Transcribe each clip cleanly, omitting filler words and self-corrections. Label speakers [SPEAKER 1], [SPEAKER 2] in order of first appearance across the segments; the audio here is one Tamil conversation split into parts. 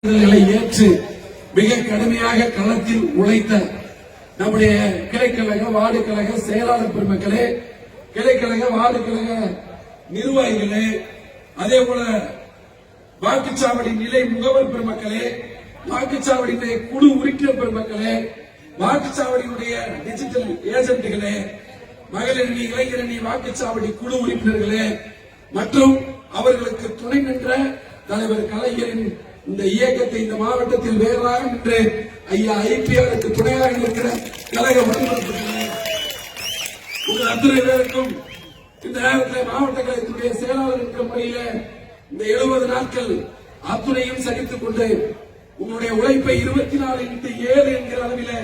[SPEAKER 1] ஏற்று மிக கடுமையாக களத்தில் உழைத்த நம்முடைய கிளைக்கழக வார்டு கழக செயலாளர் பெருமக்களே, கிளைக்கழக வார்டு கழக நிர்வாகிகளே, அதே போல வாக்குச்சாவடி நிலை முகவர் பெருமக்களே, வாக்குச்சாவடியினுடைய குழு உறுப்பினர் பெருமக்களே, வாக்குச்சாவடியினுடைய டிஜிட்டல் ஏஜென்ட்களே, மகளிரணி இளைஞரணி வாக்குச்சாவடி குழு உறுப்பினர்களே மற்றும் அவர்களுக்கு துணை நின்ற தலைவர் கலைஞரின் இந்த இயக்கத்தை இந்த மாவட்டத்தில் வேறாக நின்று ஐயா ஐபிஆருக்கு துணையாக இருக்கிற கழக உறுப்பினர்களே, உங்கள் அத்தனை பேருக்கும் இந்த நேரத்தில் மாவட்ட கழகத்துடைய செயலாளர் என்ற முறையில இந்த 70 நாட்கள் அத்துணையும் சகித்துக் கொண்டு உங்களுடைய உழைப்பை 24x7 என்கிற அளவில்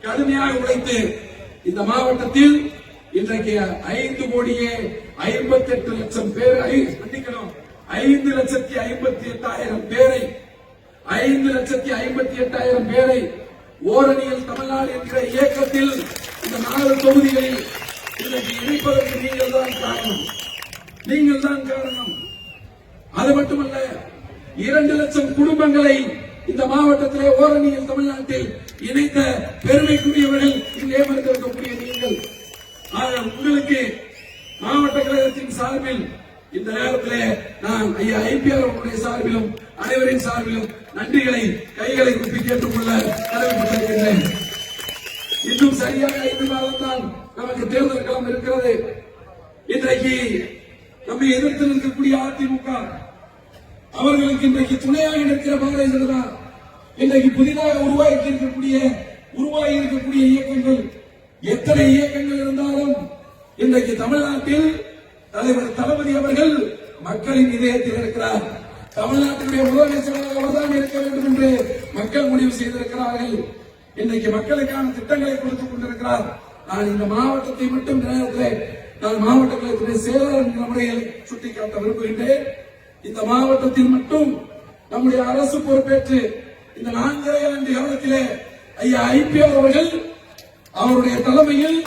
[SPEAKER 1] கடுமையாக உழைத்து இந்த மாவட்டத்தில் இன்றைக்கு 5,58,00,000 பேர் 5,58,000 பேரை 5,58,000 பேரை ஓரணியில் தமிழ்நாடு என்கிற இயக்கத்தில் இந்த 4 தொகுதிகளில் இன்றைக்கு இணைப்பதற்கு நீங்கள் தான் காரணம். அது மட்டுமல்ல, 2 லட்சம் குடும்பங்களை இந்த மாவட்டத்திலே ஓரணியில் தமிழ்நாட்டில் இணைத்த பெருமைக்குரியவர்கள் இங்கே அமர்ந்திருக்கக்கூடிய நீங்கள். உங்களுக்கு மாவட்ட கழகத்தின் சார்பில் இந்த நேரத்திலே நான் ஐயா ஐபிஆர் அவர்களுடைய சார்பிலும் அனைவரின் சார்பிலும் நன்றிகளை கைகளை குப்பி கேட்டுக்கொள்ள கடமைப்பட்டிருக்கின்றேன். இன்னும் சரியாக 5 மாதம் தான் நமக்கு தேர்தல் களம் இருக்கிறது. இன்றைக்கு நம்மை எதிர்த்து நிற்கக்கூடிய அதிமுக அவர்களுக்கு இன்றைக்கு துணையாக நிற்கிற பாரதிய ஜனதா இன்றைக்கு புதிதாக உருவாகி இருக்கக்கூடிய இயக்கங்கள் எத்தனை இயக்கங்கள் இருந்தாலும் இன்றைக்கு தமிழ்நாட்டில் தலைவர் தளபதி அவர்கள் மக்களின் இதயத்தில் இருக்கிறார். தமிழ்நாட்டினுடைய முதலமைச்சராக அவர்தான் இருக்க வேண்டும் என்று மக்கள் முடிவு செய்திருக்கிறார்கள். இன்றைக்கு மக்களுக்கான திட்டங்களை கொடுத்துக் கொண்டிருக்கிறார். நான் இந்த மாவட்டத்தை மட்டும் நேரத்தில் நான் மாவட்ட கழகத்துடைய செயலாளர் என்ற முறையில் சுட்டிக்காட்ட விரும்புகின்றேன். இந்த மாவட்டத்தில் மட்டும் நம்முடைய அரசு பொறுப்பேற்று இந்த 4.5 ஆண்டு காலத்திலே ஐயா ஐபிஆர் அவர்கள் அவருடைய தலைமையில்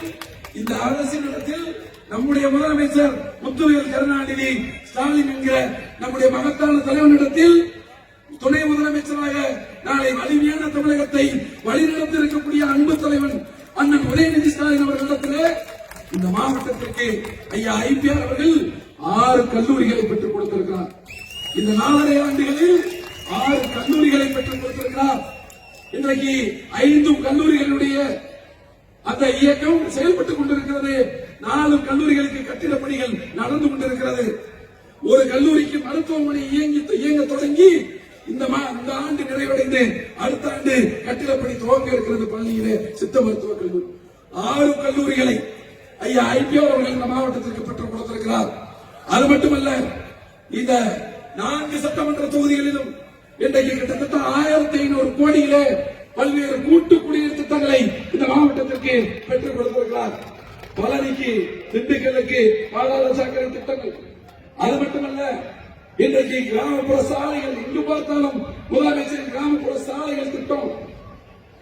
[SPEAKER 1] இந்த அரசினிடத்தில் நம்முடைய முதலமைச்சர் முத்துவேல் கருணாநிதி ஸ்டாலின் என்கிற நம்முடைய மகத்தான தலைவனிடத்தில் துணை முதலமைச்சராக நாளை வலிமையான தமிழகத்தை வழிநடத்தி இருக்கக்கூடிய அன்பு தலைவன் அண்ணன் உதயநிதி ஸ்டாலின் அவர்களிடத்திலே இந்த மாவட்டத்திற்கு ஐயா ஐபிஆர் அவர்கள் 6 கல்லூரிகளை பெற்றுக் கொடுத்திருக்கிறார். இந்த 4.5 ஆண்டுகளில் 6 கல்லூரிகளை பெற்றுக் கொடுத்திருக்கிறார். இன்றைக்கு 5 கல்லூரிகளுடைய அந்த இயக்கம் செயல்பட்டுக் கொண்டிருக்கிறது. 4 கல்லூரிகளுக்கு கட்டிட பணிகள் நடந்து கொண்டிருக்கிறது. ஒரு கல்லூரிக்கு மருத்துவமனை இயங்க தொடங்கி இந்த ஆண்டு நிறைவடைந்து அடுத்த ஆண்டு கட்டிடப்பணி துவங்க இருக்கிறது. பள்ளியிலே சித்த மருத்துவ கல்லூரி 6 கல்லூரிகளை ஐயா ஐபிஆர் அவர்கள் இந்த மாவட்டத்திற்கு பெற்றுக் கொடுத்திருக்கிறார். அது மட்டுமல்ல, இந்த 4 சட்டமன்ற தொகுதிகளிலும் இன்றைக்கு கிட்டத்தட்ட 1500 கோடியிலே பல்வேறு கூட்டு குடிநீர் திட்டங்களை இந்த மாவட்டத்திற்கு பெற்றுக் கொடுத்திருக்கிறார். பழனிக்கு, திண்டுக்கலுக்கு பாதாள சாக்கடை திட்டங்கள். அது மட்டுமல்ல, இன்றைக்கு கிராமப்புற சாலைகள் எங்கு பார்த்தாலும் முதலமைச்சரின் கிராமப்புற சாலைகள் திட்டம்.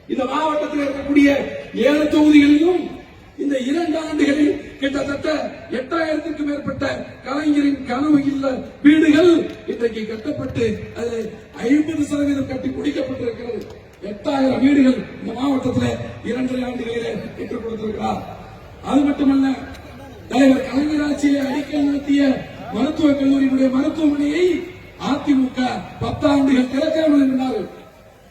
[SPEAKER 1] இந்த மாவட்டத்தில் இருக்கக்கூடிய 7 தொகுதிகளிலும் இந்த 2 ஆண்டுகளில் கிட்டத்தட்ட 8000க்கும் மேற்பட்ட கலைஞரின் கனவு இல்ல வீடுகள் இன்றைக்கு கட்டப்பட்டு அது 50% கட்டி முடிக்கப்பட்டிருக்கிறது. 8000 வீடுகள் இந்த மாவட்டத்தில் 2 ஆண்டுகளிலே பெற்றுக் கொடுத்திருக்கிறார். அது மட்டுமல்ல, தலைவர் கலைஞர் ஆட்சியிலே அடிக்கல் நடத்திய மருத்துவக் கல்லூரியினுடைய மருத்துவமனையை அதிமுக 10 ஆண்டுகள் திறக்காமல் இருந்தார்கள்.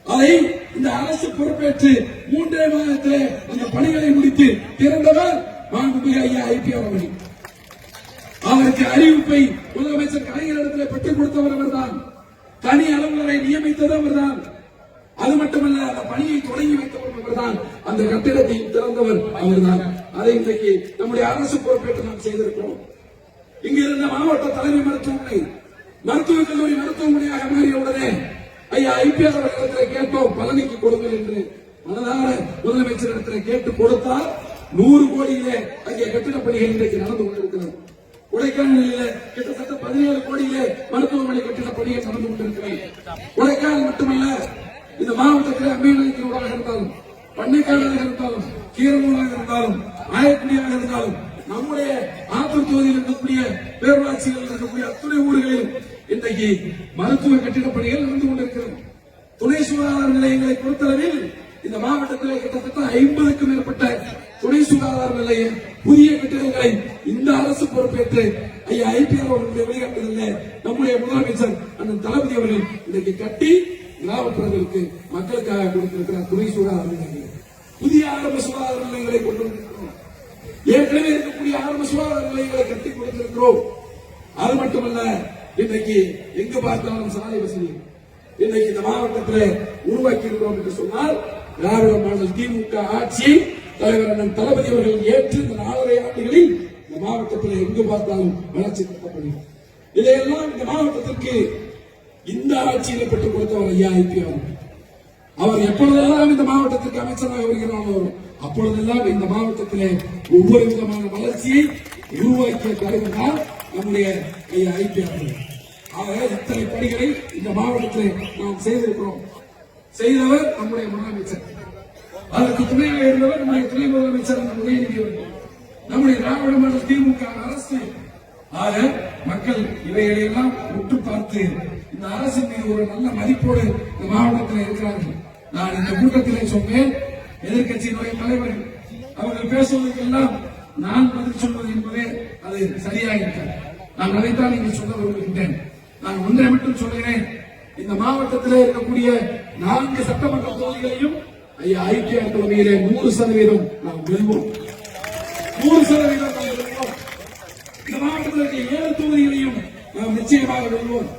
[SPEAKER 1] அதை இந்த அரசு பொறுப்பேற்று 3 மாதத்திலே அந்த பணிகளை முடித்து திறந்தவர் மாண்புமிகு ஐயா ஐபிஆர் அவர்கள். அவருக்கு அறிவிப்பை முதலமைச்சர் கலைஞரிடத்தில் பெற்றுக் கொடுத்தவர் அவர்தான். தனி அலுவலரை நியமித்தது அவர்தான். அது மட்டுமல்ல, அந்த பணியை தொடங்கி வைத்தவர் அவர்தான். அந்த கட்டிடத்தை திறந்தவர் அவர்தான். அதை இன்றைக்கு நம்முடைய அரசு பொறுப்பேற்று நாம் செய்திருக்கிறோம். இங்கு இருந்த மாவட்ட தலைமை மருத்துவமனை மருத்துவக் கல்லூரி மருத்துவமனையாக மாறிய உடனே ஐயா ஐபிஆர் அவர்களிடத்தில் கேட்டோம், பழனிக்கு கொடுங்கள் என்று. மனதார முதலமைச்சரிடத்தில் கேட்டு கொடுத்தால் 100 கோடியிலே அங்கே கட்டிடப் பணிகள் இன்றைக்கு நடந்து கொண்டிருக்கிறது. கொடைக்கானலில் கிட்டத்தட்ட 17 கோடியிலே மருத்துவமனை கட்டிடப் பணிகள் நடந்து கொண்டிருக்கிறது. கொடைக்கானல் மட்டுமல்ல, இந்த மாவட்டத்தில் அம்மையனூராக இருந்தாலும், பண்ணைக்காடாக இருந்தாலும், கீரனூராக இருந்தாலும், ஆயக்குடியாக இருந்தாலும், நம்முடைய ஆத்தூர் தொகுதியில் இருக்கக்கூடிய பேரூராட்சிகள் இருக்கக்கூடிய அத்துணை ஊர்களில் இன்றைக்கு மருத்துவ கட்டிட பணிகள் நடந்து கொண்டிருக்கிறது. துணை சுகாதார நிலையங்களை பொறுத்தளவில் இந்த மாவட்டத்தில் கிட்டத்தட்ட 50க்கும் மேற்பட்ட துணை சுகாதார நிலைய புதிய கட்டிடங்களை இந்த அரசு பொறுப்பேற்று ஐயா ஐபிஆர் அவர்களுடைய வழிகாட்டுதலில் நம்முடைய முதலமைச்சர் அண்ணன் தளபதி அவர்கள் இன்றைக்கு கட்டி கிராமப்புறங்களுக்கு மக்களுக்காக கொடுத்திருக்கிறார் துணை சுகாதார நிலையங்கள். புதிய ஆரம்ப சுகாதார நிலையங்களை கொண்டு வந்திருக்கிறோம். ஏற்கனவே இருக்கக்கூடிய ஆரம்ப சுகாதார நிலையங்களை கட்டி கொடுத்திருக்கிறோம். அது மட்டுமல்ல, இன்றைக்கு எங்கு பார்த்தாலும் சாலை வசதி இன்றைக்கு இந்த மாவட்டத்தில் உருவாக்கி இருக்கிறோம் என்று சொன்னால் திராவிட மாடல் திமுக ஆட்சி தலைவர் அண்ணன் தளபதி அவர்கள் ஏற்று இந்த 4.5 ஆண்டுகளில் இந்த மாவட்டத்தில் எங்கு பார்த்தாலும் வளர்ச்சி திட்டப்படும். இதையெல்லாம் இந்த மாவட்டத்திற்கு இந்த ஆட்சியில் பெற்றுக் கொடுத்தவர் ஐயா ஐபிஆர். அவர் எப்பொழுதெல்லாம் இந்த மாவட்டத்திற்கு அமைச்சராக வருகிறாரோ அப்பொழுதெல்லாம் இந்த மாவட்டத்திலே ஒவ்வொரு விதமான வளர்ச்சியை உருவாக்கிய தலைவர் தான் நம்முடைய ஐயா ஐபிஆர். ஆக இத்தனை பணிகளை இந்த மாவட்டத்தில் நாம் செய்திருக்கிறோம். செய்தவர் நம்முடைய முதலமைச்சர், அதற்கு துணையாக இருந்தவர் நம்முடைய துணை முதலமைச்சர் உதயநிதி அவர்கள், நம்முடைய திராவிட மாடல் திமுக அரசு. ஆக மக்கள் இவைகளையெல்லாம் உற்று பார்த்து இந்த அரசின் மீது ஒரு நல்ல மதிப்போடு இந்த மாவட்டத்தில் இருக்கிறார்கள். நான் இந்த கூட்டத்திலே சொன்னேன், எதிர்கட்சியினுடைய தலைவர் அவர்கள் பேசுவதற்கெல்லாம் நான் பதில் சொல்வது என்பதே அது சரியாக இருக்காது. நான் அதைத்தான் நீங்கள் சொல்ல விரும்புகின்றேன். நான் ஒன்றை மட்டும் சொல்கிறேன், இந்த மாவட்டத்தில் இருக்கக்கூடிய 4 சட்டமன்ற தொகுதிகளையும் ஐயா ஐபிஆர் தலைமையிலே 100% நாம் வெல்வோம். 100% நாம் வெல்வோம். இந்த மாவட்டத்தில் இருக்க 7 தொகுதிகளையும் நாம் நிச்சயமாக வெல்வோம்.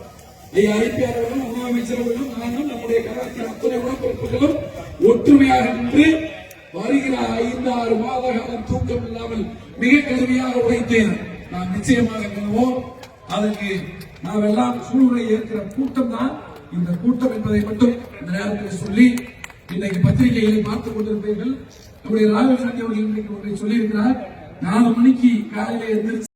[SPEAKER 1] ஐயா ஐபிஆர் அவர்களும் முதலமைச்சர் அவர்களும் நானும் நம்முடைய கழகத்தின் அத்தனை உடன்பிறப்புகளும் ஒற்றுமையாக நின்று வருகிற 5-6 மாத காலம் தூக்கம் இல்லாமல் மிக கடுமையாக உழைத்து நாம் நிச்சயமாக வெல்வோம். அதற்கு நாம் எல்லாம் சூழ்நிலை இருக்கிற கூட்டம் தான் இந்த கூட்டம் என்பதை மட்டும் இந்த நேரத்தில் சொல்லி, இன்னைக்கு பத்திரிகைகளை பார்த்துக் கொண்டிருப்பீர்கள். நம்முடைய ராகுல் காந்தி அவர்கள் இன்றைக்கு ஒன்றை சொல்லியிருக்கிறார். 4 மணிக்கு காலையில எந்திரிச்சு